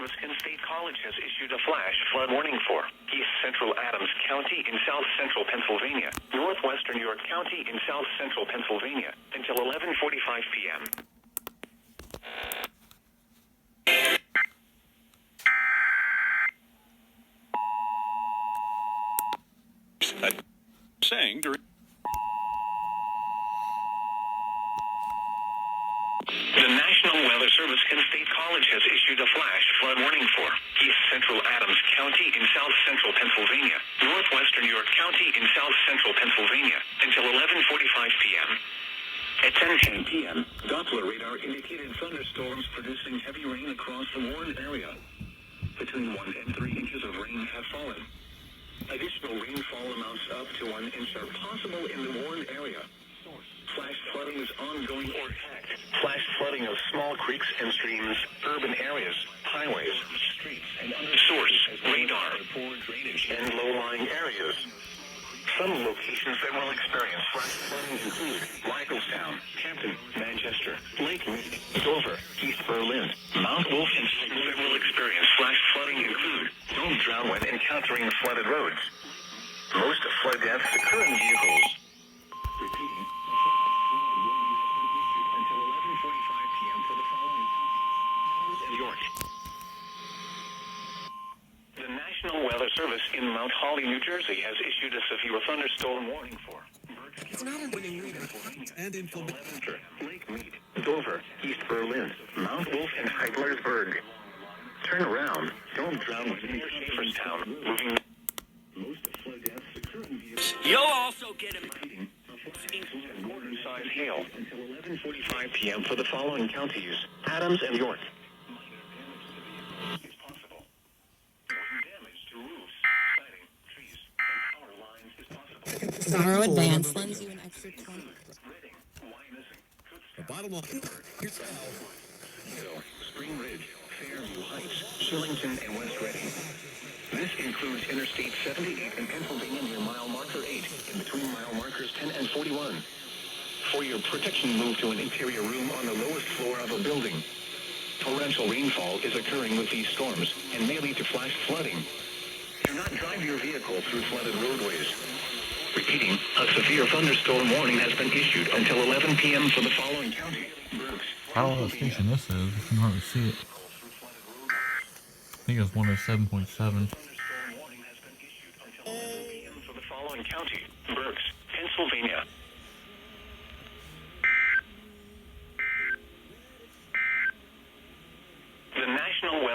Service State College has issued a flash flood warning for East Central Adams County in south central Pennsylvania, northwestern York County in south central Pennsylvania until 11:45 p.m. Saying during the National Weather Service State College has issued a flash flood warning for East Central Adams County in south central Pennsylvania, northwestern York County in south central Pennsylvania until 11:45 p.m. At 10:10 p.m., Doppler radar indicated thunderstorms producing heavy rain across the Warren area. Between 1 and 3 inches of rain have fallen. Additional rainfall amounts up to 1 inch are possible in the Warren area. Flash flooding is ongoing or hacked. Flash flooding of small creeks and streams, urban areas, highways, streets, and under source, radar, poor drainage, and low-lying areas. Some locations that will experience flash flooding include Michaelstown, Hampton, Manchester, Lake Mead, Dover, East Berlin, Mount Wolf, and cities that will experience flash flooding include don't drown when encountering flooded roads. Most flood deaths occur in vehicles. Repeating, until 11:45 p.m. for the following in York. The National Weather Service in Mount Holly, New Jersey, has issued a severe thunderstorm warning for It's not a winning reader and Levanter, Lake Mead, Dover, East Berlin, Mount Wolf, and Heidlersburg. Turn around. Don't drown near Schaeferstown. Moving. Most flood deaths occur in vehicles. You'll also get a quarter-size hail until 11:45 p.m. for the following counties: Adams and York. Is possible. Damage to roofs, siding, trees, and power lines is possible. Auto Advance lends you an extra 20. The bottom line. Spring Ridge, Fairview Heights, Shillington, and West Reading. This includes Interstate 78 in Pennsylvania near mile marker 8, in between mile markers 10 and 41. For your protection, move to an interior room on the lowest floor of a building. Torrential rainfall is occurring with these storms and may lead to flash flooding. Do not drive your vehicle through flooded roadways. Repeating, a severe thunderstorm warning has been issued until 11 p.m. for the following county. I don't know what station this is. You can hardly see it. I think it's 107.7. For the following county, Berks, Pennsylvania. The National Weather